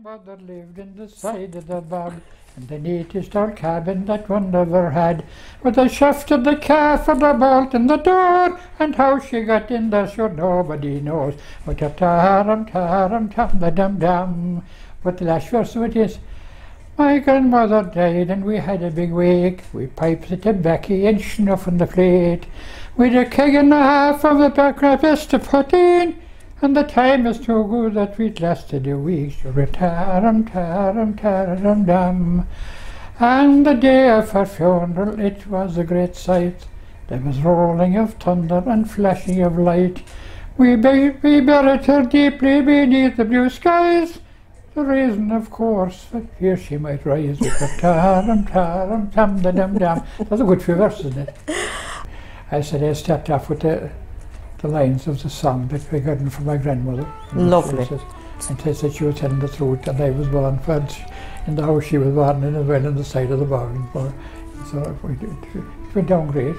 grandmother lived in the side of the bog, in the neatest old cabin that one ever had, with a shaft of the calf and a bolt in the door, and how she got in there sure nobody knows. But a tarum tam the dum dum. But the last verse of it is, my grandmother died and we had a big wake, with pipes of tobacco and snuff on the plate, with a keg and a half of the best to put in. And the time is too good that we'd lasted a week. Tarum dum. And the day of her funeral, it was a great sight. There was rolling of thunder and flashing of light. We buried her deeply beneath the blue skies. The reason, of course, that here she might rise with her tarum tam the dum dum. That's a good few verses, isn't it? I said I started off with the lines of the song that we got from my grandmother. Lovely. And she said she was telling the truth, and I was born first in the house she was born in as well, on the side of the barn. So it went down great.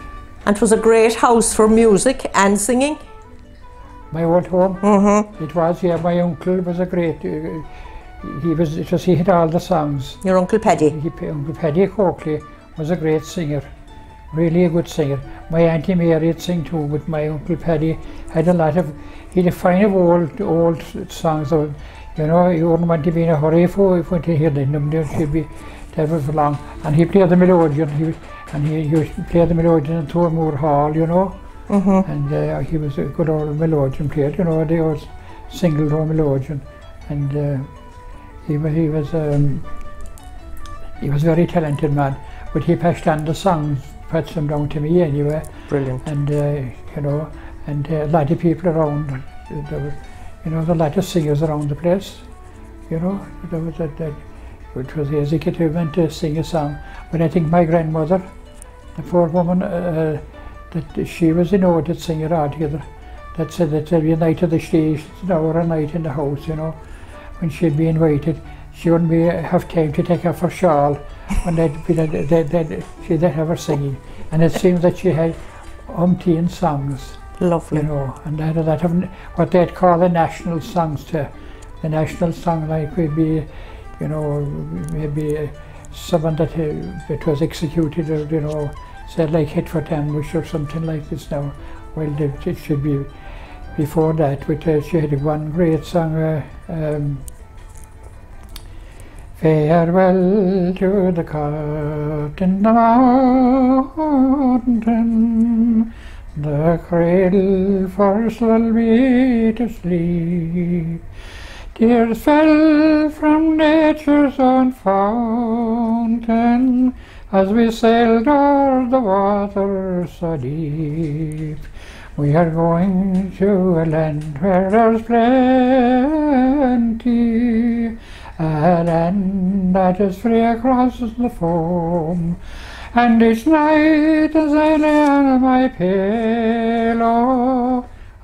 And it was a great house for music and singing? My old home? Mm-hmm. It was, yeah. My uncle was a great, he had all the songs. Your Uncle Paddy? Uncle Paddy Coakley was a great singer. Really a good singer. My Auntie Mary would sing too, but my Uncle Paddy had a lot of, he had a fine of old songs. You know, you wouldn't want to be in a hurry if you went to hear them, she'd be never for long. And he played the melodeon, he played the melodeon in Tormoor Hall, you know. Mm-hmm. And he was a good old melodeon player, you know, the old single row melodeon. And he was a very talented man, but he passed on the songs, passed them down to me anyway. Brilliant. And you know, and a lot of people around, there were, you know, a lot of singers around the place, you know. There was it was easy to went to sing a song. But I think my grandmother, the poor woman, that she was an noted singer altogether. That said that every night at the station, an hour a night in the house, you know, when she'd be invited, she wouldn't have time to take off her shawl when she'd have her singing. And it seems that she had umpteen songs. Lovely. You know, and they had a lot of what they'd call the national songs too. The national song like would be, you know, maybe someone that it was executed, or, you know, said like Hit for Ambush or something like this now. Well, it should be before that, but she had one great song, farewell to the cot in the mountain, the cradle first will be to sleep. Tears fell from nature's own fountain as we sailed o'er the water so deep. We are going to a land where there's plenty, a land that is free across the foam. And each night as I lay on my pillow,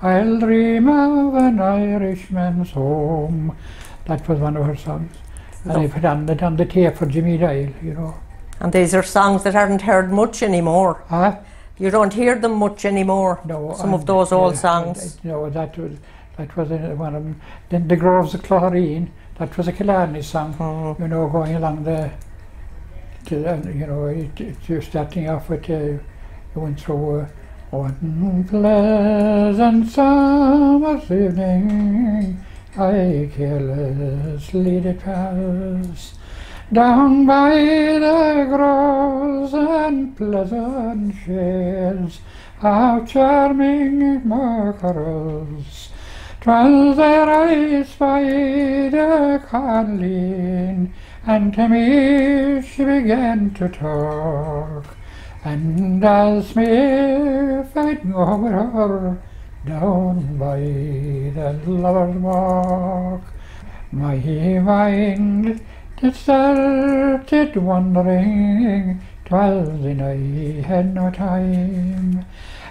I'll dream of an Irishman's home. That was one of her songs. And I put on the tape for Jimmy Dial, you know. And these are songs that aren't heard much anymore. Huh? You don't hear them much anymore. No. Some of those old songs. No, that was one of them. Then the Groves of Clogherine, that was a Killarney song. Mm-hmm. You know, going along you know, you're starting off with you went through one pleasant summer's evening, I carelessly did pass down by the groves and pleasant shades of charming mackerels. 'Twas there I spied a Colleen, and to me she began to talk. And as me I'd go with her down by the Lover's Walk, my mind it started wandering, 'twas then I had no time.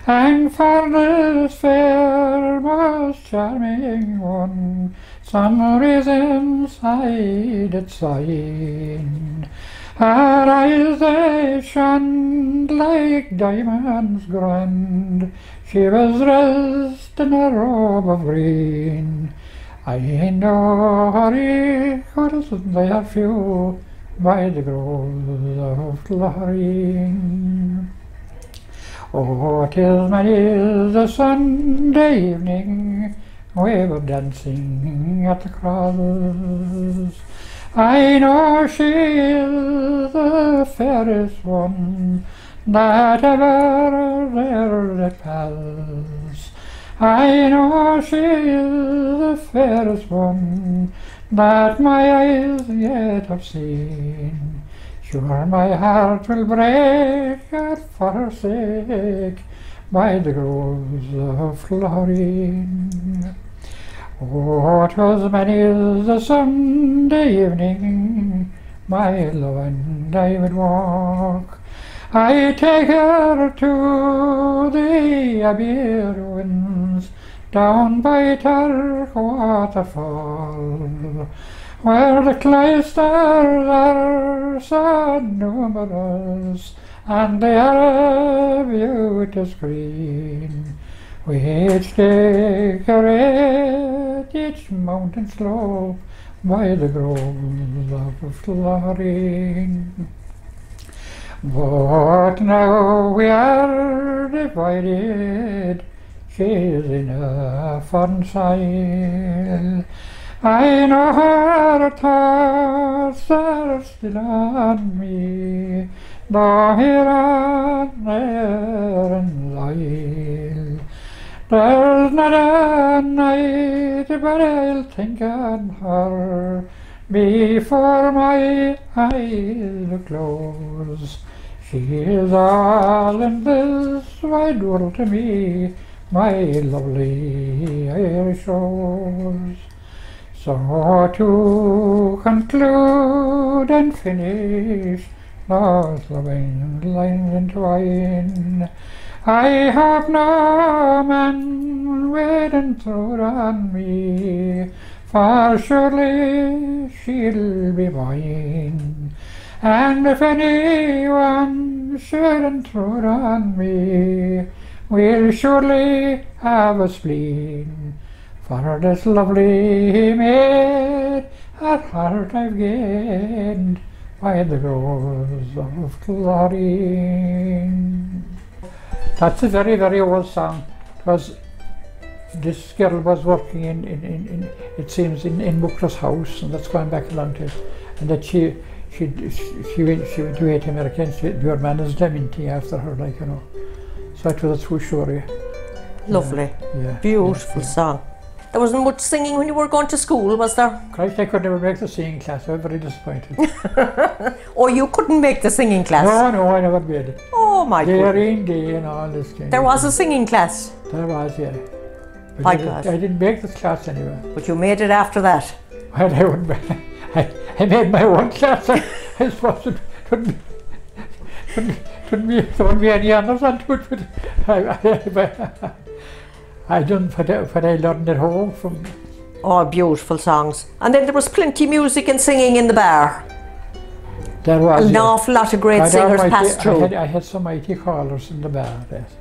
And for this fair, most charming one, some reasons I did sign. Her eyes they shone like diamonds grand, she was dressed in a robe of green, I know hurry, and they are few by the groves of Lorraine. Oh, 'tis many the Sunday evening we were dancing at the cross. I know she is the fairest one that ever there did pass. I know she is the fairest one that my eyes yet have seen. Sure my heart will break for her sake by the groves of Lorraine. Oh, 'twas many the Sunday evening my love and I would walk. I take her to the Abbey ruins down by Turk waterfall, where the cloisters are so numerous and the air is green. We each decorate each mountain slope by the groves of Lorraine. But now we are divided, she is in a foreign soil. I know her thoughts are still on me, though here and there and Isle. There's not a night but I'll think on her before my eyes close. She is all in this wide world to me, my lovely Irish rose. So to conclude and finish those loving lines entwined, I have no man waiting through on me, for surely she'll be mine. And if anyone should intrude on me, we'll surely have a spleen. For this lovely maid at heart I've gained by the groves of Lorraine. That's a very, very old song. It was, this girl was working in it seems in Muckra's house, and that's going back a long time. And that she went to 8 Americans. Your man is dementing after her, like, you know. So it was a true story. Lovely. Yeah. Beautiful song. There wasn't much singing when you were going to school, was there? Christ, I could never make the singing class. I was very disappointed. Oh, you couldn't make the singing class? No, I never made it. Oh my God. Day in, day and all this kind. There was a singing class? There was, yeah. But My I God. didn't make the class anyway. But you made it after that? Well, I made my own class. I suppose it wouldn't be any others onto it, but I done what I learned at home from. Oh, beautiful songs. And then there was plenty of music and singing in the bar. There was an awful lot of great singers passed through. I had some mighty callers in the bar. Yes.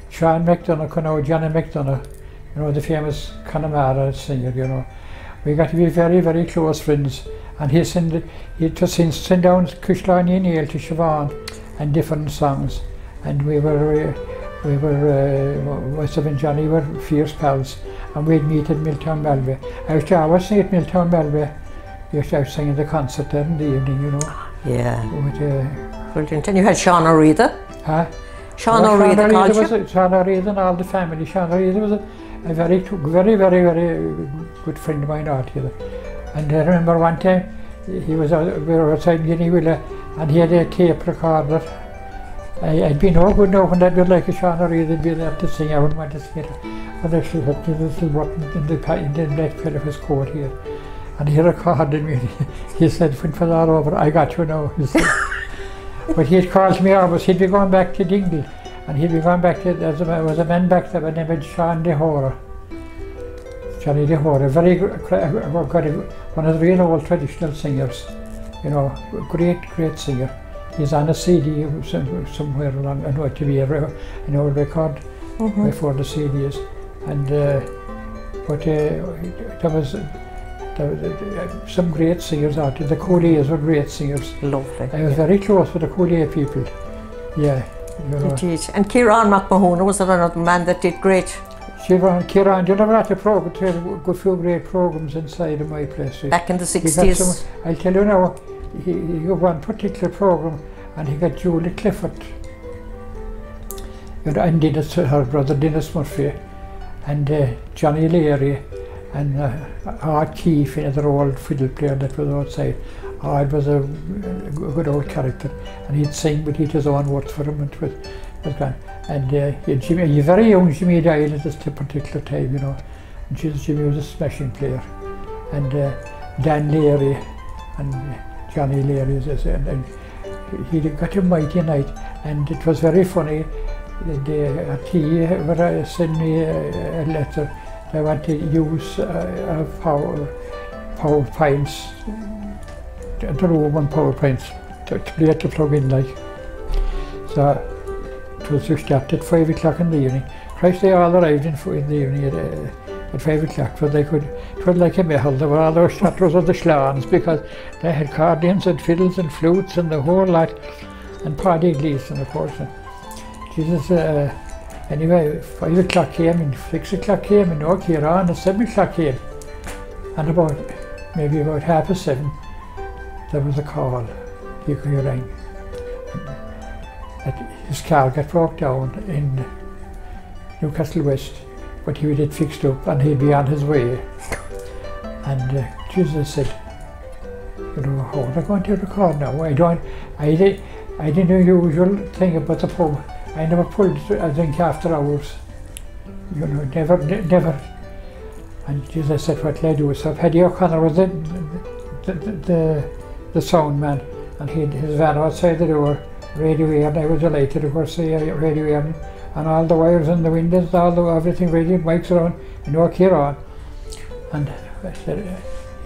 Sean McDonough, Johnny McDonough, you know, the famous Connemara singer, you know. We got to be very, very close friends. And he sent down Cushline and Neil to Siobhan and different songs. And we were myself and Johnny were fierce pals, and we'd meet at Milltown Balby. I used to always sing at Milltown Balby. We used to sing in the concert there in the evening, you know. Yeah. With, brilliant. And you had Sean O'Reilly. Huh? Sean O'Reilly called you? Sean O'Reilly and all the family. Sean O'Reilly was a very, very, very, very good friend of mine altogether. And I remember one time we were outside Guinea Willa, and he had a tape recorder. I'd be no good now when I'd be like a Sean O'Reilly, they'd be there to sing. I wouldn't want to sing it. But actually had this little button in the left part of his coat here. And he recorded me. He said, when it was all over, I got you now, he said. But he had called me always, he'd be going back to Dingle. And he'd be going back to, there was a man back there by the name of Sean DeHora. Johnny DeHora, one of the real old traditional singers. You know, great singer. He's on a CD somewhere along, I know it to be an old record before the CDs. And but there was some great singers out there. The Coolies were great singers. Lovely. I was very close with the Coolie people. Yeah. You know. Indeed. And Kieran McMahon was another man that did great. Kieran, you never had a program, there were a good few great programs inside of my place. Back in the 60s. I'll tell you now, he got one particular program and he got Julie Clifford, and Dennis, her brother Dennis Murphy, and Johnny Leary, and Art Keefe, another old fiddle player that was outside. It was a good old character, and he'd sing, but he'd his own words for him. It was grand. And Jimmy, very young Jimmy died at this particular time, you know. And Jimmy was a smashing player. And Dan Leary and Johnny Leary, and he got a mighty night. And it was very funny. He sent me a letter. I want to use PowerPoints, the room on PowerPoints to play to plug in like. So it was just at 5 o'clock in the evening. Christ, they all arrived in the evening at 5 o'clock, but they could, it was like a mehel. There were all those shatters of the slans because they had accordions and fiddles and flutes and the whole lot, and Paddy Gleason, of course. And Jesus, anyway, 5 o'clock came and 6 o'clock came and no Kieran, and 7 o'clock came. And maybe about 7:30, there was a call. He rang. His car got broke down in Newcastle West, but he had it fixed up and he'd be on his way. And Jesus said, you know, how am I going to record now? I didn't know the usual thing about the pub. I never pulled a drink after hours. You know, never. And Jesus said, what will I do? So Paddy O'Connor was the sound man, and he had his van outside the door, radio air, and I was delighted, of course, radio air, and all the wires and the windows, everything radio, mics around, and no Kieran. And I said,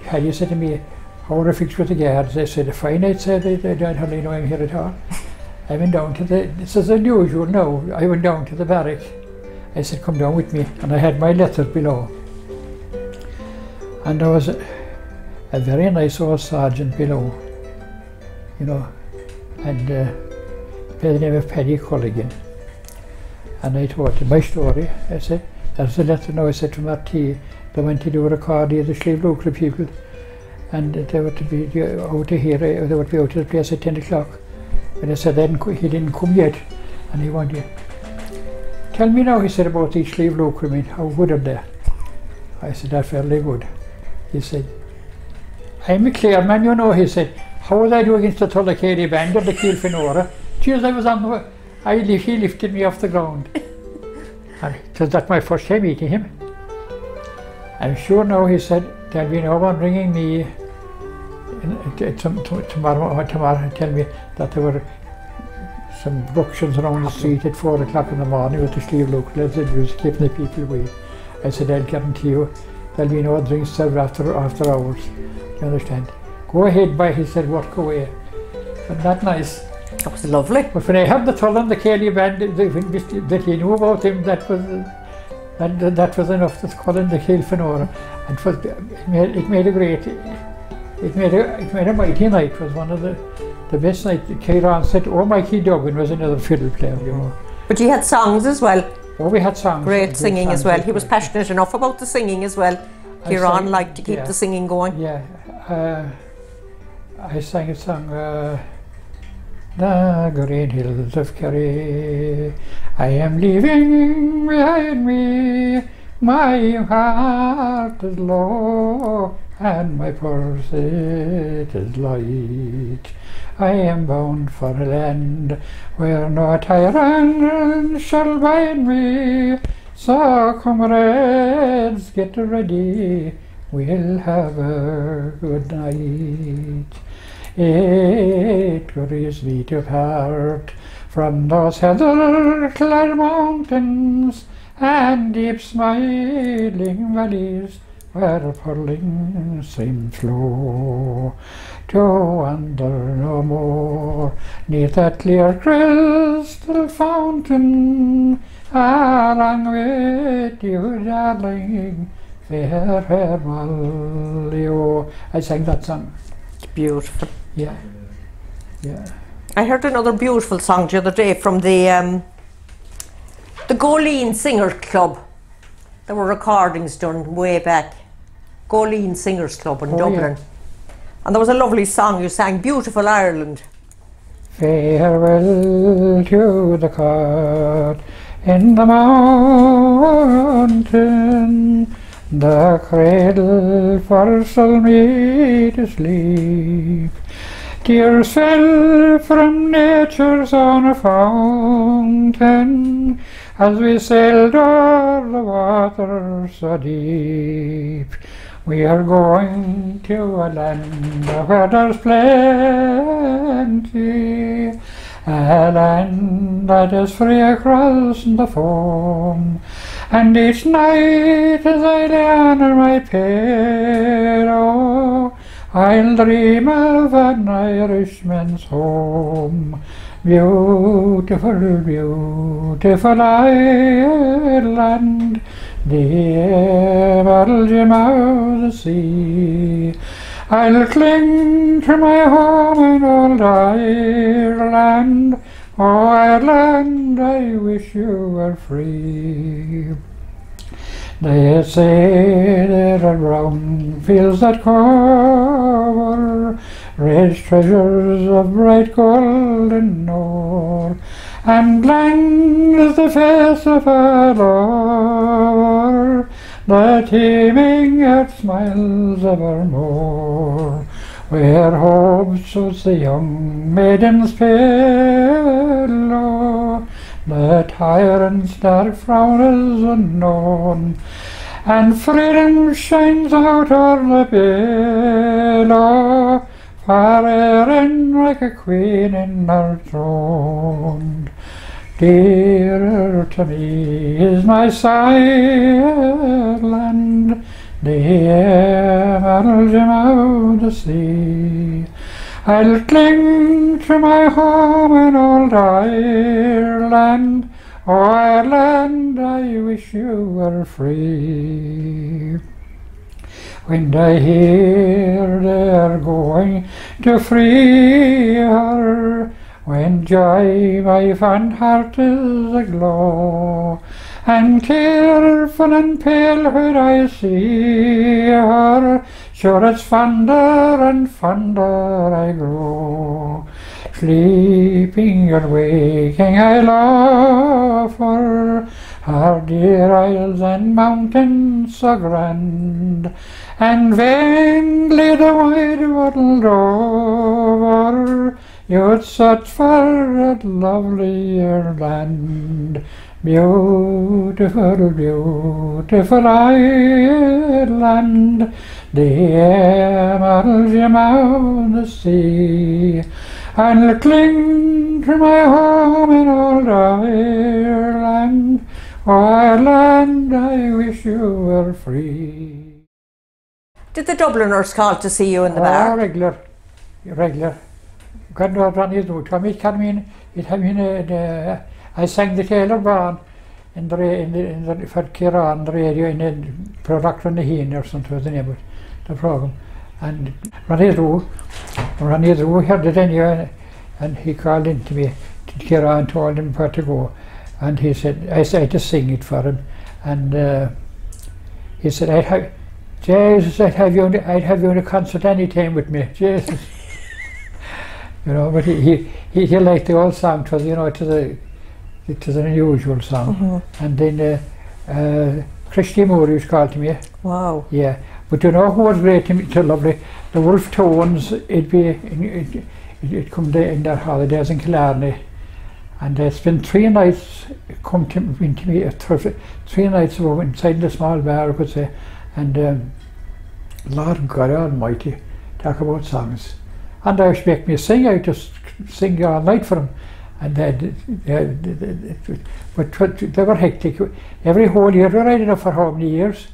Paddy said to me, how are I fixed with the guards? They said, fine. I said, they don't hardly know I'm here at all. I went down to this is unusual now, I went down to the barrack. I said, come down with me, and I had my letter below. And there was a very nice old sergeant below, you know, and by the name of Paddy Culligan. And I told him my story. I said, there's a letter now, I said, from RT. They went to do a record of the Slave Local people, and they were to be out of here, they would be out of the place at 10 o'clock. And I said, he didn't come yet, and he wanted, tell me now, he said, about these Slave Local men, how good are they? I said, they're fairly good. He said, I'm a clear man, you know, he said, how was I doing against the Tullacady band or the Kilfenora? Cheers, I was on the he lifted me off the ground. And so that's my first time meeting him. I'm sure now, he said, there'll be no one ringing me tomorrow and tell me that there were some ructions around the street at 4 o'clock in the morning with the Slave Local as they was keeping the people away. I said, I'll guarantee you there'll be no drinks served after hours. You understand? Go ahead, boy, he said, work away. Wasn't that nice? That was lovely. But when I had the Tull and the Kelly band that he knew about him, that was enough to call him the Kilfenora. And it made a mighty night. It was one of the best nights. Kieran said, oh, Mikey Duggan was another fiddle player, you know. But you had songs as well. Oh, we had songs. Great singing as well. He was passionate enough about the singing as well. Kieran liked to keep the singing going. Yeah. I sang a song, the green hills of Kerry, I am leaving behind me, my heart is low, and my purse it is light. I am bound for a land where no tyrant shall bind me, so comrades, get ready, we'll have a good night. It grieves me to part from those heather-clad mountains and deep smiling valleys where purling streams flow, to wander no more neath that clear crystal fountain, along with you, darling, farewell, oh. I sang that song. It's beautiful. Yeah, yeah. I heard another beautiful song the other day from the Goleen Singers Club. There were recordings done way back. Goleen Singers Club in Dublin. Yeah. And there was a lovely song you sang, Beautiful Ireland. Farewell to the cot in the mountain, the cradle for soul me to sleep. Dear self from nature's own fountain, as we sailed o'er the water so deep. We are going to a land where there's plenty, a land that is free across the foam. And each night as I lay under my pillow, I'll dream of an Irishman's home. Beautiful, beautiful Ireland, the emerald gem of the sea. I'll cling to my home in old Ireland. Oh, Ireland, I wish you were free. They say there are brown fields that cover rich treasures of bright golden ore, and blank is the face of a lover, the teeming earth smiles evermore, where hope suits the young maiden's pillow, the tyrant's dark frown is unknown, and freedom shines out o'er the billow, far Erin like a queen in her throne. Dearer to me is my Ireland, the emerald gem of the sea. I'll cling to my home in old Ireland. Oh, Ireland, I wish you were free. When I hear they're going to free her, when joy my fond heart is aglow, and tearful and pale when I see her, sure it's fonder and fonder I grow. Sleeping and waking I love her dear isles and mountains so grand, and vainly the wide world over you'd search for a lovelier land. Beautiful, beautiful Ireland, the emerald gem of the sea. I'll cling to my home in old Ireland. Oh, Ireland, I wish you were free. Did the Dubliners call to see you in the bar? Regular. God knows what you do. Come it come in. It have been. I sang the Taylor Band in the for Kieran, the radio in the product on the Heen or something was the name of the program. And Ronnie Drew heard it anyway, and he called in to me to Kieran, told him where to go, and he said I said to sing it for him, and he said I'd have you in a concert any time with me, Jesus. You know, but he liked the old song, because you know it was an unusual song. And then Christy Moore used to call to me. Wow. Yeah, but you know who was great to lovely? The Wolf Tones. It'd come in their holidays in Killarney, and they spent 3 nights come to me 3 nights ago inside the small bar, I could say, and Lord God Almighty, talk about songs. And they used to make me sing. I just sing all night for them. And but they were hectic. Every whole year, they were enough for how many years?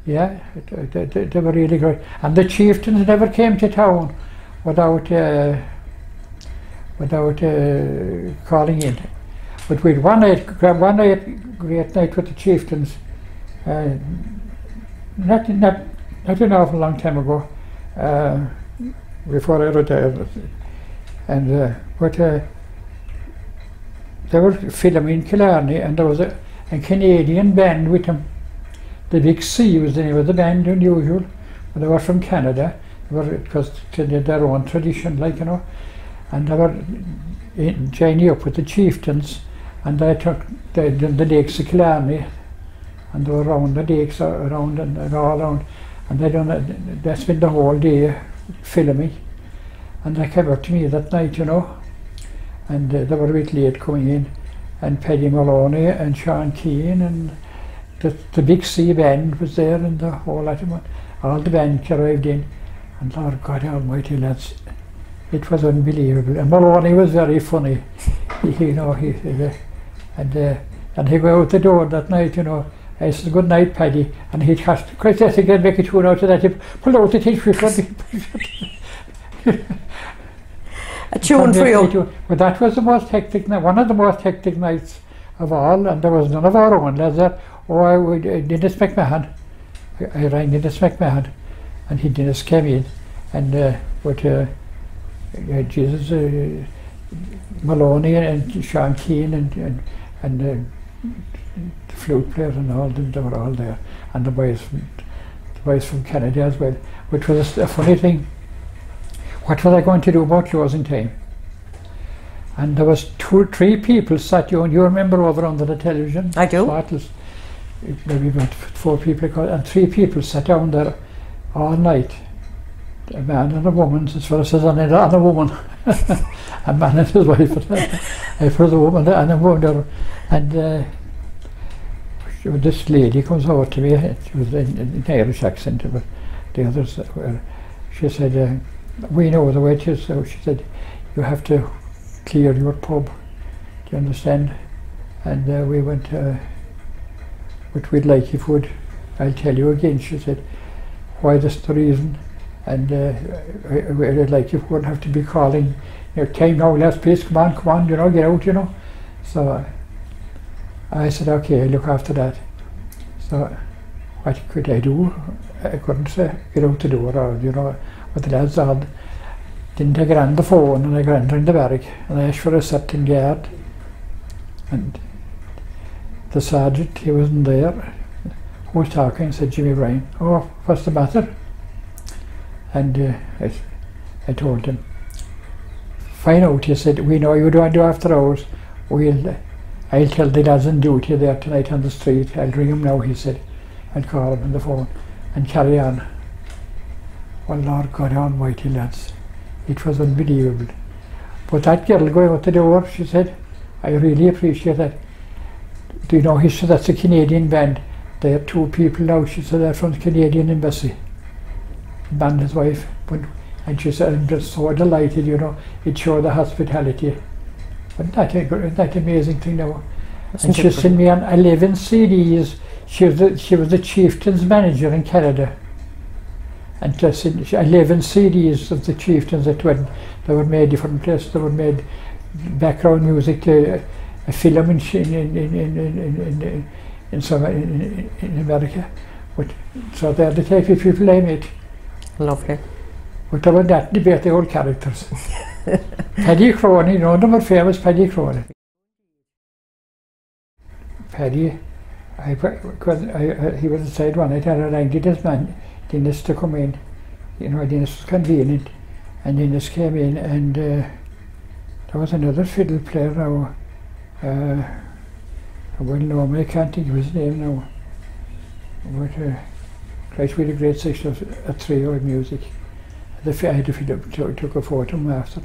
Yeah, they were really great. And the chieftains never came to town without calling in. But we had one night, great night with the chieftains. not an awful long time ago, before I retired, and but they were filming Killarney, and there was a Canadian band with them. The Big C was the name of the band, unusual. But they were from Canada, because they had their own tradition, like, you know. And they were joining up with the chieftains, and they did the lakes of Killarney, and they were around the lakes, around and all around, and they spent the whole day filming. And they came up to me that night, you know, and they were a bit late coming in, and Paddy Maloney and Sean Keane and the Big C band was there, and the whole lot of them, all the band arrived in, and Lord God Almighty, lads, it was unbelievable. And Maloney was very funny, you know, and he go out the door that night, you know. I said, "Good night, Paddy," and he'd cast, Christ, I think I'd make a tune out of that. He pulled out the tissue for me. A tune for you. But that was the most hectic night, one of the most hectic nights of all, and there was none of our own lads there. Oh, Dennis McMahon. I rang Dennis McMahon, and Dennis came in, and Jesus, Maloney and Sean Keane and the flute player and all them, they were all there, and the boys from Canada as well, which was a funny thing. What was I going to do about closing time? And there was 2 or 3 people sat you, and you remember over under the television? I do. Bottles, maybe about 4 people, and 3 people sat down there all night. A man and a woman, as far as says, and a woman. A man and his wife. I was a woman and a woman there. And this lady comes over to me, she was in an Irish accent, but the others were, she said, "We know the way it is," so she said, "You have to clear your pub, do you understand?" And we went, "What we'd like if would, I'll tell you again," she said, "why that's the reason, and I'd like if would have to be calling, your time now, lads, please, come on, you know, get out, you know." So I said, "Okay, I'll look after that." So what could I do? I couldn't say, get out the door, or, you know, but the lads all didn't I ran the phone, and I ran in the barrack, and I asked for a certain guard, and the sergeant, he wasn't there. Who was talking? Said Jimmy Brien. "Oh, what's the matter?" And I told him. "Find out," he said, "we know you don't do after hours. I'll tell the lads on duty there tonight on the street. I'll ring him now," he said. "I'll call him on the phone and carry on." Well, Lord God Almighty, lads, it was unbelievable. But that girl going out the door, she said, "I really appreciate that. Do you know," he said, "that's a Canadian band. They are 2 people now," she said, "they're from the Canadian embassy." The band, his wife. And she said, "I'm just so delighted, you know, it showed the hospitality." But that amazing thing now. And she sent me on 11 CDs. She was the chieftain's manager in Canada. And just 11 CDs of the chieftains that they were made different places. They were made background music to a film in America. But so they're the type of people I met. Lovely. But there were that debate the old characters. Paddy Crony, you know, the more famous Paddy Crony. Paddy, he was inside one night, and I rang this man, Dennis, to come in. You know, Dennis was convenient, and Dennis came in, and there was another fiddle player now. Well, no, I can't think of his name now. But Christ, we had a great section of a trio of music. I had to took a photo of him after.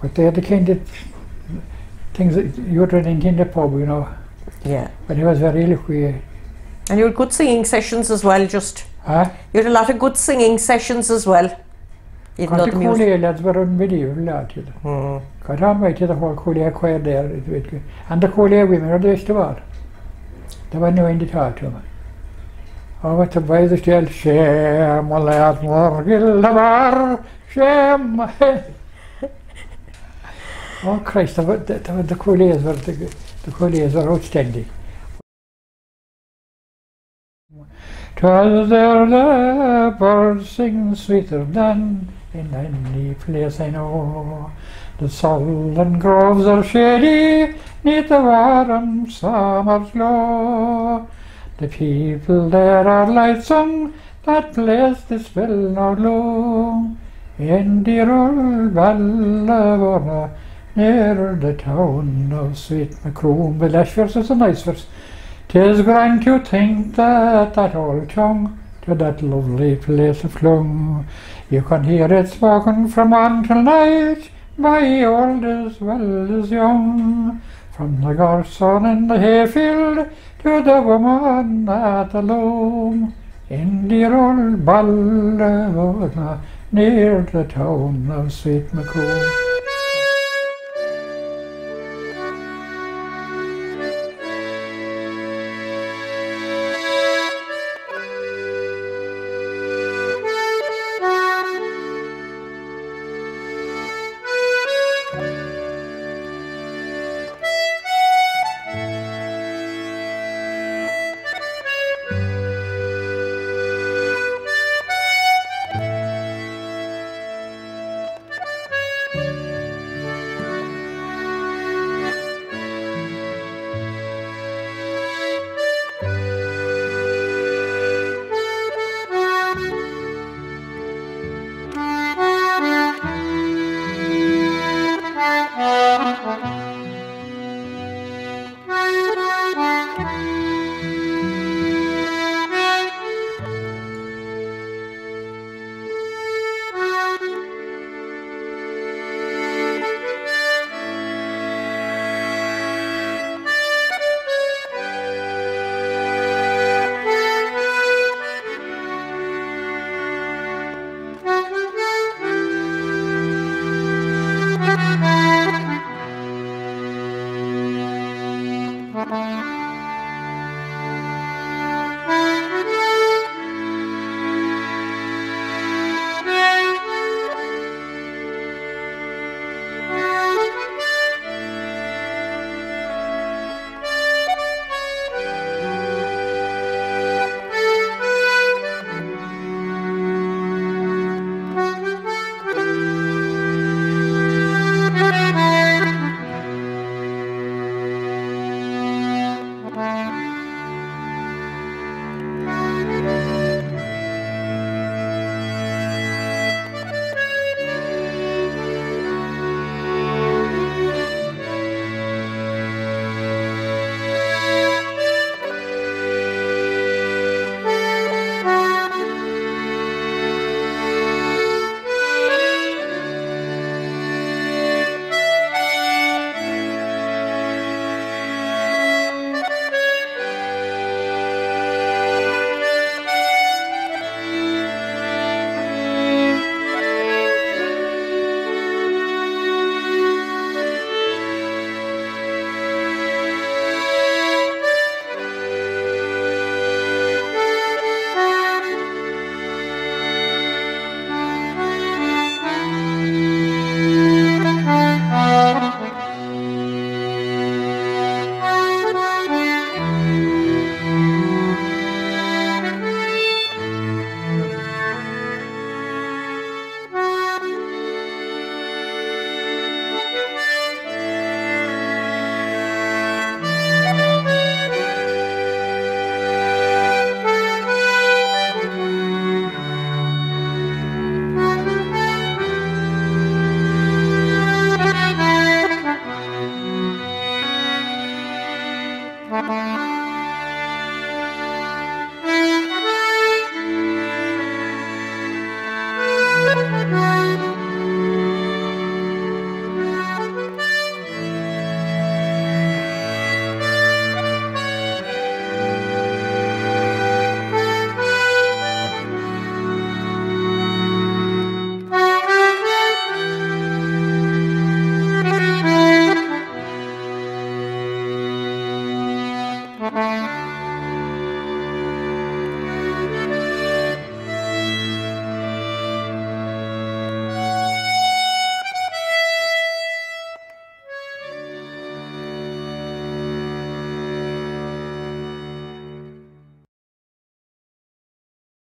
But they had the kind of things that you would run into in the pub, you know. Yeah. But he was very lucky. And you had good singing sessions as well, just. Huh? You had a lot of good singing sessions as well. Even though the Cooley lads were unbelievable, lads. God Almighty, the whole Cooley choir there. And the Cooley women were the best of all. They were no end to talk to them. Oh, what the boys are still, "Shem, lad, morgil, bar, Shem." Oh Christ, the Coolies were outstanding. 'Twas there the birds sing sweeter than in any place I know. The sullen groves are shady 'neath the warm summer's glow. The people there are lightsome, that place this will not loom. In dear old Ballavona, near the town of Sweet Macroom. The last verse is a nice verse. 'Tis grand to think that that old tongue to that lovely place of flung. You can hear it spoken from morn till night, by old as well as young. From the garson in the hayfield to the woman at the loom. In dear old Ballavona, near the town of Sweet Macroom.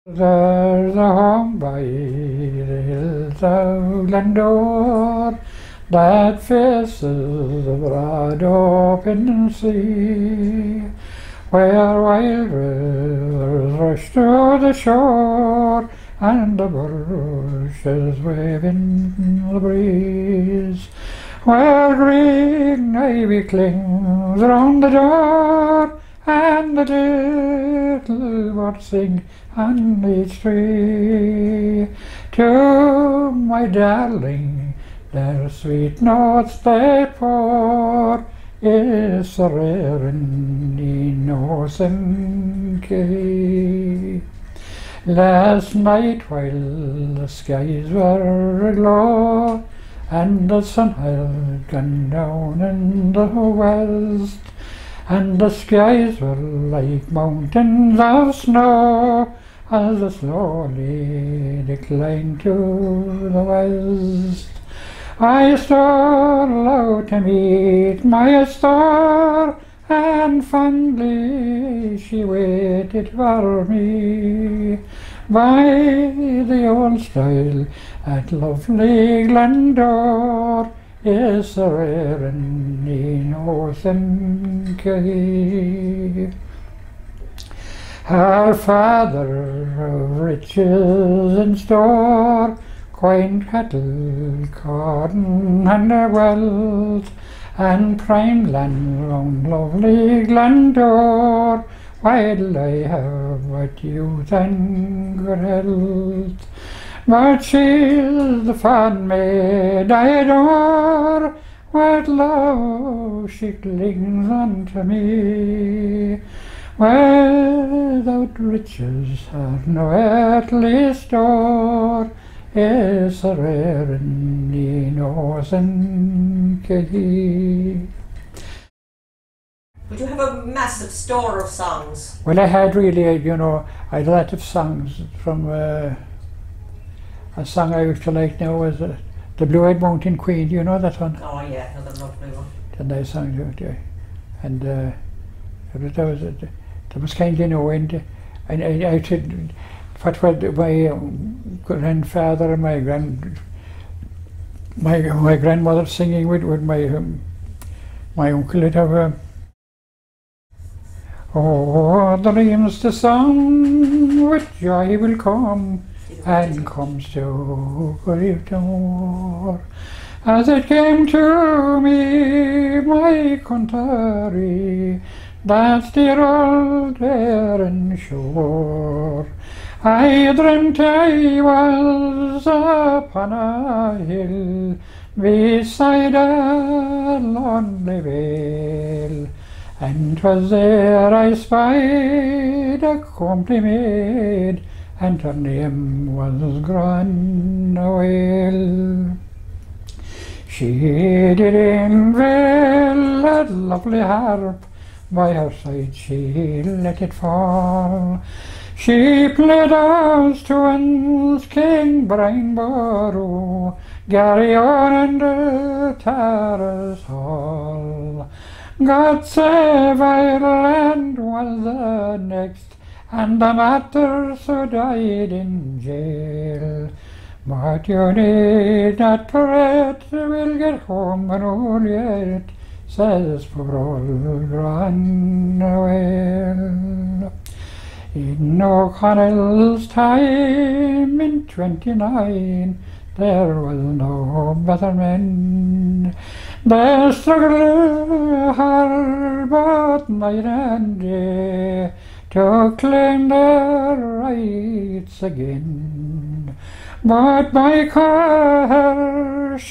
There's a home by the hills of Glendore that faces the broad open sea, where wild rivers rush to the shore and the bushes wave in the breeze, where green ivy clings round the door and the little birds sing on each tree. To my darling, their sweet notes they pour, is a rare and innocent key. Last night while the skies were aglow and the sun had gone down in the west, and the skies were like mountains of snow as they slowly declined to the west, I stole out to meet my star, and fondly she waited for me by the old stile at lovely Glendore. Is a rare and innocent key. Her father of riches in store, quaint cattle, corn, and wealth, and prime land round lovely Glendore, while I have but youth and good health. But she's the fond maid I adore, with love she clings unto me. Without riches have no earthly store, is a rare and innocent key. Would you have a massive store of songs? Well, I had really, you know, I had a lot of songs from a song I used to like now was the Blue-Eyed Mountain Queen. Do you know that one? Oh yeah, another lovely one. And I sang it, yeah. And that was kind of, you know, and I said, what were my grandfather and my grandmother singing with my uncle would have oh, dreams the sun with joy will come, and comes to grief no more. As it came to me, my country, that's dear old Erin shore. I dreamt I was upon a hill beside a lonely vale, and 'twas there I spied a comely maid, and her name was Granawale. She did unveil a lovely harp, by her side she let it fall. She played those tunes, King Brien Borrow, Garryon and Tara's Hall. God Save Ireland was the next, and the matter so died in jail. But you need not fret, we'll get home and all yet, says poor old Granawale. In O'Connell's time, in 29, there was no better men. They struggled hard both night and day to claim their rights again. But by coercion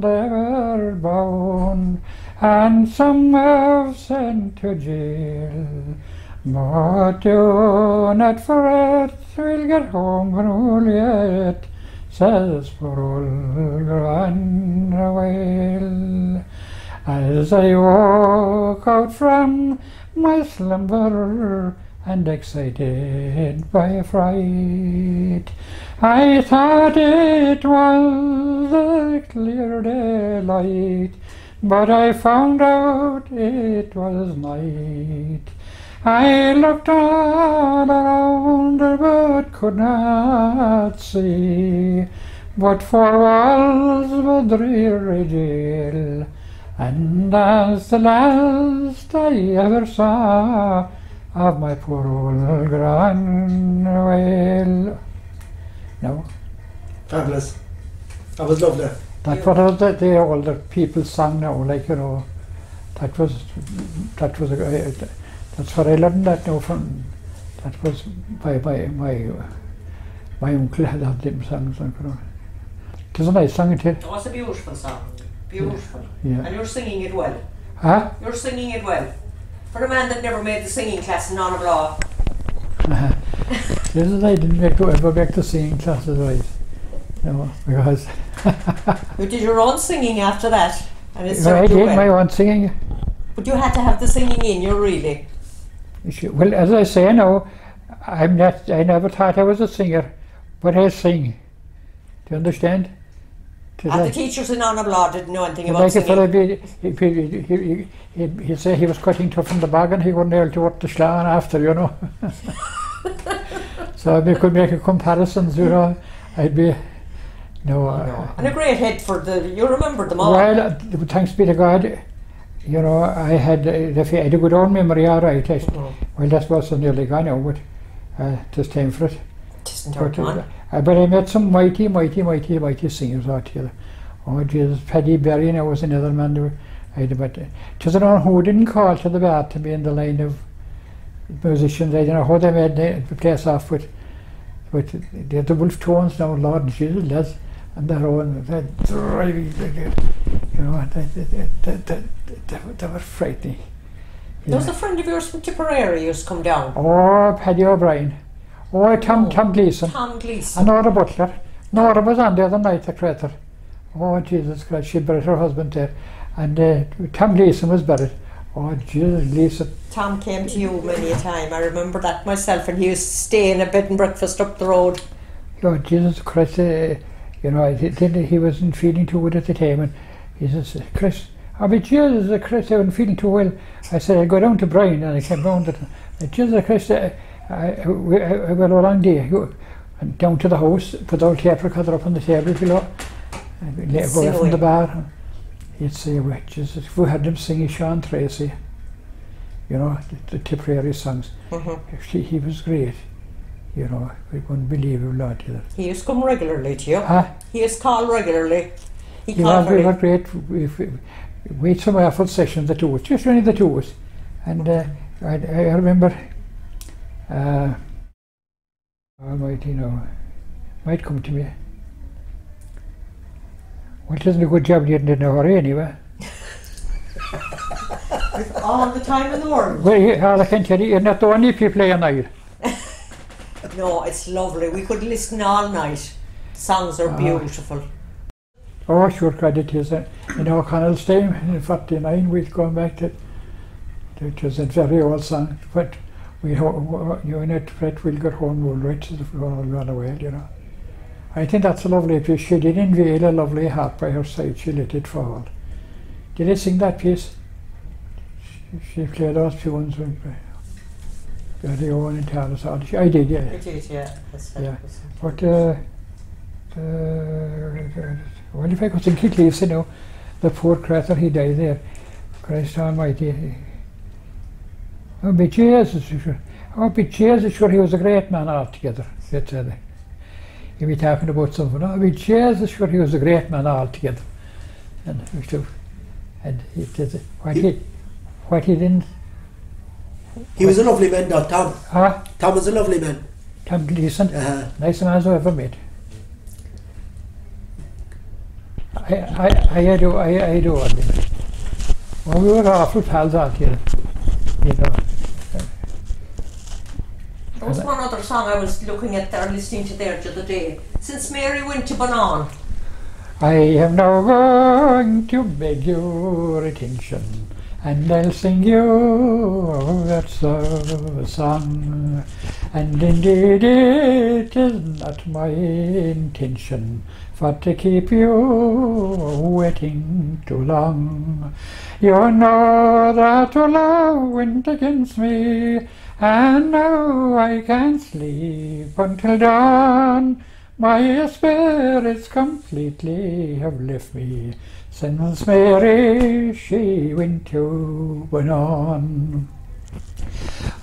they were bound, and some have sent to jail. But do not fret, we'll get home and all yet, says poor old Granawale. As I woke out from my slumber, and excited by fright, I thought it was a clear daylight, but I found out it was night. I looked all around but could not see but four walls of a dreary jail, and that's the last I ever saw of my poor old Granwell. No. Fabulous. That was lovely. That's what the older people sang now, like, you know. That was that's what I learned that now from. That was my uncle had them songs, you know. It was a nice song, it It was a beautiful song. Beautiful. Yeah. And you're singing it well. Huh? You're singing it well. For a man that never made the singing class in Law. This is I didn't ever make the singing classes, right? No, because You did your own singing after that, and it I served did you well. my own singing. But you had to have the singing in you, really. Well, as I say now, I'm not. I never thought I was a singer, but I sing. Do you understand? And the teachers in Law didn't know anything about Like a fellow, singing. he'd say he was cutting tough in the bag and he wouldn't be able to work the slan after, you know. So I could make a comparisons, you know. I'd be, no. And a great head for you remembered them all. Well, thanks be to God, you know, I had a good old memory, all right. Well, that was nearly gone now, but it was time for it. But I met some mighty singers out here. Oh Jesus, Paddy Berry, and I was another man. It was around who didn't call to the bar to be in the line of musicians. I don't know how they made the place off with they had the wolf tones now, Lord Jesus, lads, and their own, you know, they were frightening. There was a friend of yours from Tipperary used to come down. Oh, Paddy O'Brien. Oh, Tom Gleeson. Tom Gleeson. And Nora Butler. Nora was on the other night, the creator. Oh, Jesus Christ, she buried her husband there. And Tom Gleeson was buried. Oh, Jesus, Gleeson. Tom came to you many a time. I remember that myself, and he used to stay in a bed and breakfast up the road. Oh, Jesus Christ, you know, he wasn't feeling too good at the time. And he says, Chris, oh, but Jesus Christ, I wasn't feeling too well. I said, I'll go down to Brien, and I came round it. Jesus Christ, I went a long day. And down to the house, put the old tape recorder up on the table below, and go away from the bar. He'd say, well, Jesus, if we had him singing Sean Tracy, you know, the Tipperary songs, he was great. You know, unbelievable lot. He used to come regularly to you. Huh? He used to call regularly. We were great. We had some awful sessions, the two of us, just only the two of us. And I remember, might come to me. Well, it isn't a good job getting in a hurry anyway. All the time in the world. Well, I can tell you, you're not the only people playing now. No, it's lovely. We could listen all night. Songs are beautiful. Oh, sure, God, it is. In O'Connell's time, in 49, we'd gone back to it was a very old song. But you know, Fred will get home, we'll write to the run away, you know. I think that's a lovely piece. She did unveil a lovely harp by her side. She let it fall. Did I sing that piece? She played those tunes with Gary Owen and Thomas. I did, yeah. You did, yeah. Yeah. But, well, if I could think it leaves, you know, the poor creature, he died there. Christ Almighty. Oh, be Jesus, sure. Oh, be Jesus, sure, he was a great man altogether. He'd be talking about something. Oh, be Jesus, sure, he was a great man altogether. And he did what he didn't. He was a lovely man, though, Tom. Huh? Tom was a lovely man. Tom Gleeson, nicest man I've ever met. I adore him. Well, we were awful pals out here, you know. There was one other song I was looking at there, listening to there the other day. Since Mary went to Banan. I am now going to beg your attention and I'll sing you that song. And indeed it is not my intention for to keep you waiting too long. You know that your love went against me, and now I can't sleep until dawn. My spirits completely have left me since Mary she went on.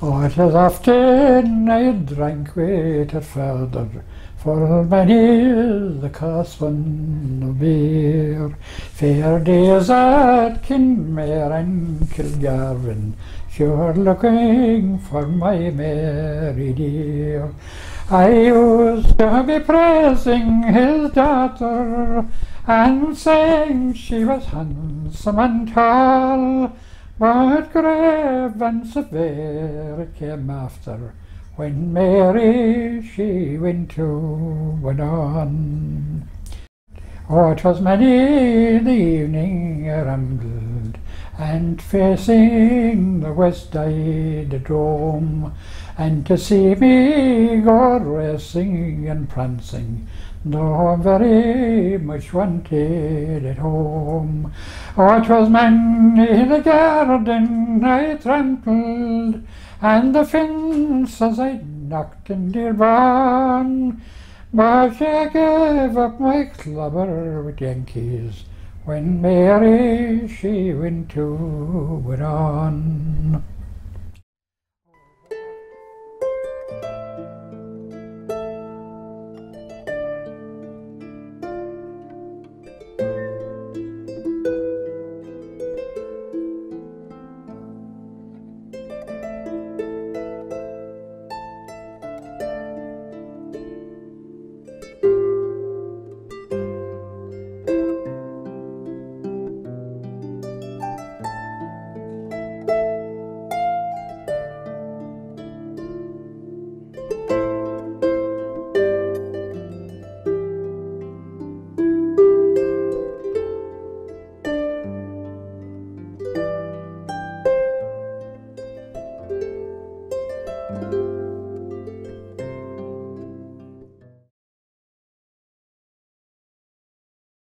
Oh, it was often I drank with her father, for many is the cost one of beer. Fair days at Kinmare and Kilgarvan, sure looking for my Mary dear. I used to be praising his daughter, and saying she was handsome and tall, but grave and severe it came after, when Mary she went on. Oh, it was many the evening I rambled, and facing the west I did roam, and to see me go racing and prancing, though I'm very much wanted at home. Oh, it was many the garden I trampled, and the fences I knocked in Dearborn, but I gave up my clubber with Yankees when Mary she went on.